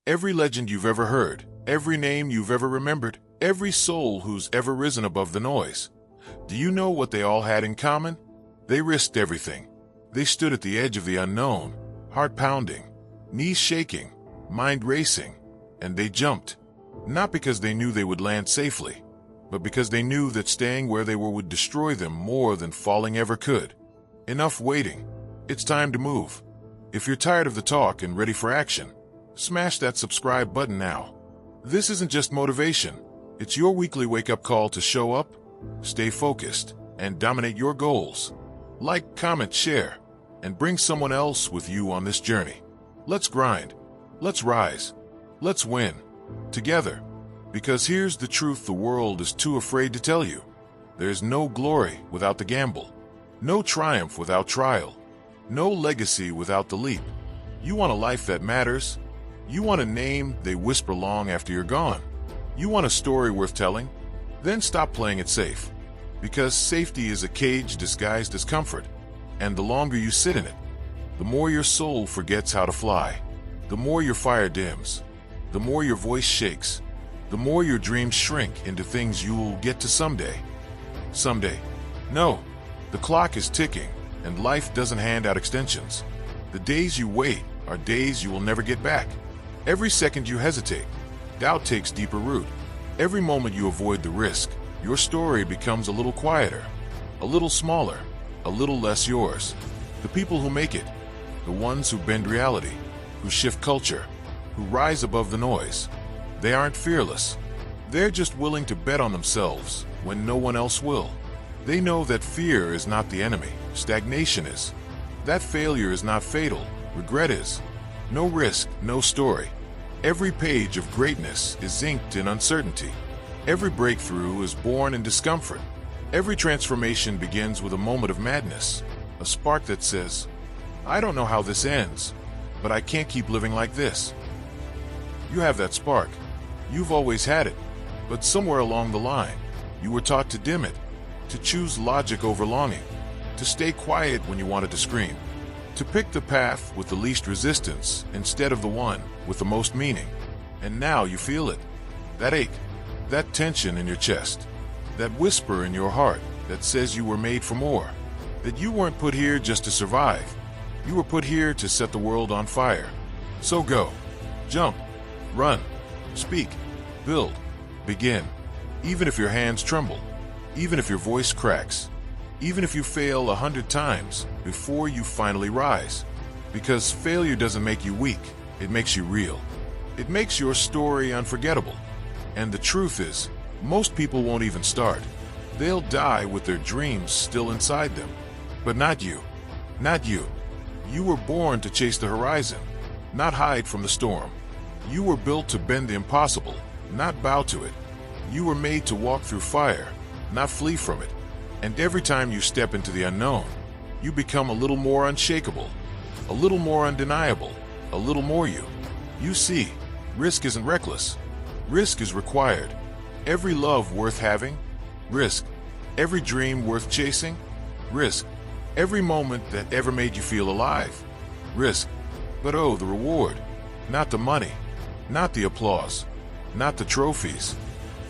Every legend you've ever heard, every name you've ever remembered, every soul who's ever risen above the noise. Do you know what they all had in common? They risked everything. They stood at the edge of the unknown, heart pounding, knees shaking, mind racing, and they jumped. Not because they knew they would land safely, but because they knew that staying where they were would destroy them more than falling ever could. Enough waiting. It's time to move. If you're tired of the talk and ready for action, smash that subscribe button now. This isn't just motivation. It's your weekly wake-up call to show up, stay focused, and dominate your goals. Like, comment, share, and bring someone else with you on this journey. Let's grind. Let's rise. Let's win. Together. Because here's the truth the world is too afraid to tell you. There's no glory without the gamble. No triumph without trial. No legacy without the leap. You want a life that matters? You want a name they whisper long after you're gone? You want a story worth telling? Then stop playing it safe. Because safety is a cage disguised as comfort. And the longer you sit in it, the more your soul forgets how to fly. The more your fire dims. The more your voice shakes. The more your dreams shrink into things you'll get to someday. Someday. No. The clock is ticking, and life doesn't hand out extensions. The days you wait are days you will never get back. Every second you hesitate, doubt takes deeper root. Every moment you avoid the risk, your story becomes a little quieter, a little smaller, a little less yours. The people who make it, the ones who bend reality, who shift culture, who rise above the noise, they aren't fearless. They're just willing to bet on themselves when no one else will. They know that fear is not the enemy, stagnation is. That failure is not fatal, regret is. No risk, no story. Every page of greatness is inked in uncertainty. Every breakthrough is born in discomfort. Every transformation begins with a moment of madness, a spark that says, I don't know how this ends, but I can't keep living like this. You have that spark. You've always had it, but somewhere along the line, you were taught to dim it, to choose logic over longing, to stay quiet when you wanted to scream, to pick the path with the least resistance instead of the one with the most meaning. And now you feel it. That ache, that tension in your chest, that whisper in your heart that says you were made for more, that you weren't put here just to survive. You were put here to set the world on fire. So go. Jump. Run. Speak. Build. Begin. Even if your hands tremble. Even if your voice cracks. Even if you fail 100 times before you finally rise. Because failure doesn't make you weak. It makes you real. It makes your story unforgettable. And the truth is, most people won't even start. They'll die with their dreams still inside them. But not you. Not you. You were born to chase the horizon, not hide from the storm. You were built to bend the impossible, not bow to it. You were made to walk through fire, not flee from it. And every time you step into the unknown, you become a little more unshakable, a little more undeniable, a little more you. You see, risk isn't reckless. Risk is required. Every love worth having, risk. Every dream worth chasing, risk. Every moment that ever made you feel alive, risk. But oh, the reward. Not the money, not the applause, not the trophies.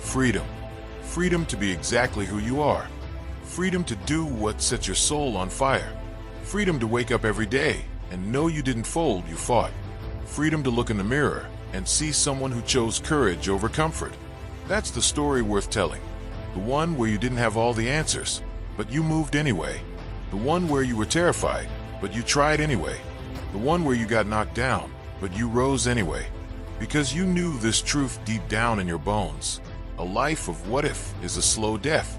Freedom. Freedom to be exactly who you are. Freedom to do what sets your soul on fire. Freedom to wake up every day and know you didn't fold, you fought. Freedom to look in the mirror and see someone who chose courage over comfort. That's the story worth telling. The one where you didn't have all the answers, but you moved anyway. The one where you were terrified, but you tried anyway. The one where you got knocked down, but you rose anyway. Because you knew this truth deep down in your bones. A life of what if is a slow death,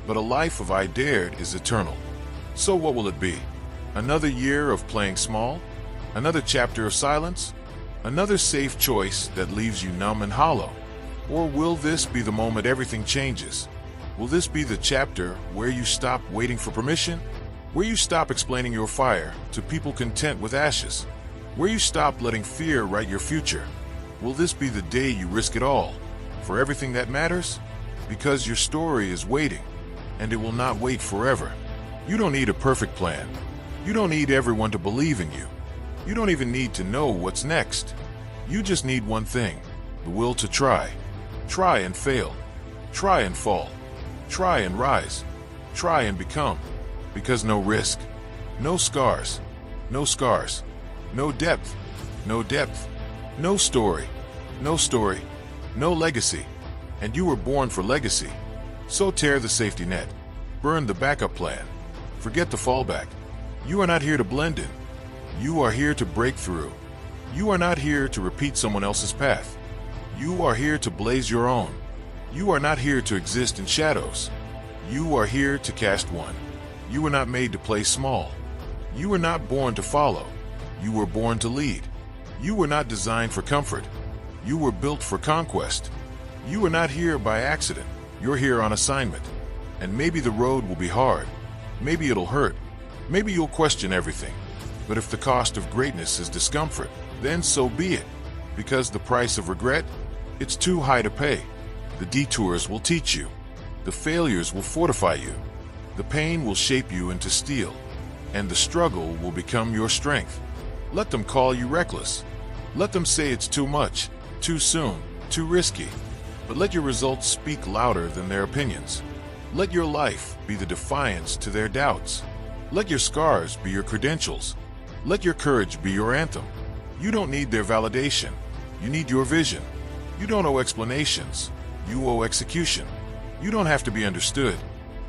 but a life of I dared is eternal. So what will it be? Another year of playing small? Another chapter of silence? Another safe choice that leaves you numb and hollow? Or will this be the moment everything changes? Will this be the chapter where you stop waiting for permission? Where you stop explaining your fire to people content with ashes? Where you stop letting fear write your future? Will this be the day you risk it all for everything that matters? Because your story is waiting, and it will not wait forever. You don't need a perfect plan. You don't need everyone to believe in you. You don't even need to know what's next. You just need one thing: the will to try. Try and fail. Try and fall. Try and rise. Try and become. Because no risk, no scars, no scars, no depth, no depth, no story, no story, no legacy. And you were born for legacy. So tear the safety net. Burn the backup plan. Forget the fallback. You are not here to blend in. You are here to break through. You are not here to repeat someone else's path. You are here to blaze your own. You are not here to exist in shadows. You are here to cast one. You were not made to play small. You were not born to follow. You were born to lead. You were not designed for comfort. You were built for conquest. You are not here by accident. You're here on assignment. And maybe the road will be hard. Maybe it'll hurt. Maybe you'll question everything. But if the cost of greatness is discomfort, then so be it. Because the price of regret, it's too high to pay. The detours will teach you. The failures will fortify you. The pain will shape you into steel. And the struggle will become your strength. Let them call you reckless. Let them say it's too much, too soon, too risky. But let your results speak louder than their opinions. Let your life be the defiance to their doubts. Let your scars be your credentials. Let your courage be your anthem. You don't need their validation. You need your vision. You don't owe explanations. You owe execution. You don't have to be understood.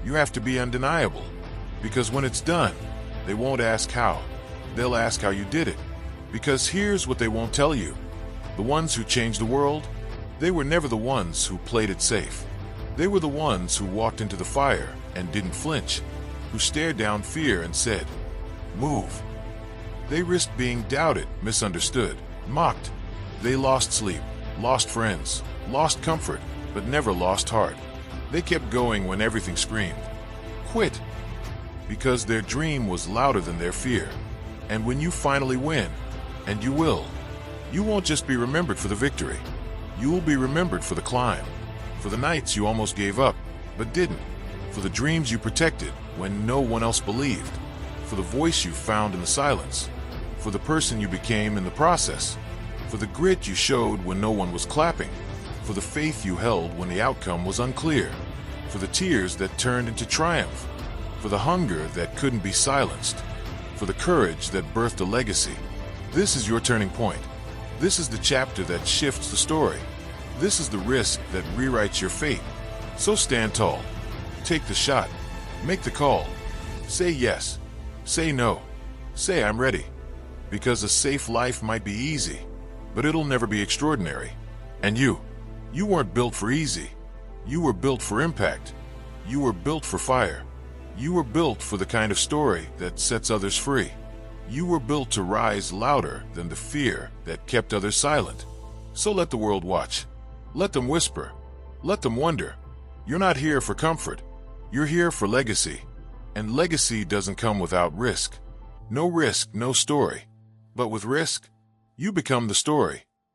You have to be undeniable. Because when it's done, they won't ask how. They'll ask how you did it. Because here's what they won't tell you. The ones who changed the world, they were never the ones who played it safe. They were the ones who walked into the fire and didn't flinch, who stared down fear and said, "Move." They risked being doubted, misunderstood, mocked. They lost sleep, lost friends, lost comfort, but never lost heart. They kept going when everything screamed, "Quit." Because their dream was louder than their fear. And when you finally win, and you will, you won't just be remembered for the victory. You will be remembered for the climb, for the nights you almost gave up, but didn't, for the dreams you protected when no one else believed, for the voice you found in the silence, for the person you became in the process, for the grit you showed when no one was clapping, for the faith you held when the outcome was unclear, for the tears that turned into triumph, for the hunger that couldn't be silenced, for the courage that birthed a legacy. This is your turning point. This is the chapter that shifts the story. This is the risk that rewrites your fate. So stand tall. Take the shot. Make the call. Say yes. Say no. Say I'm ready. Because a safe life might be easy, but it'll never be extraordinary. And you weren't built for easy. You were built for impact. You were built for fire. You were built for the kind of story that sets others free. You were built to rise louder than the fear that kept others silent. So let the world watch. Let them whisper. Let them wonder. You're not here for comfort. You're here for legacy. And legacy doesn't come without risk. No risk, no story. But with risk, you become the story.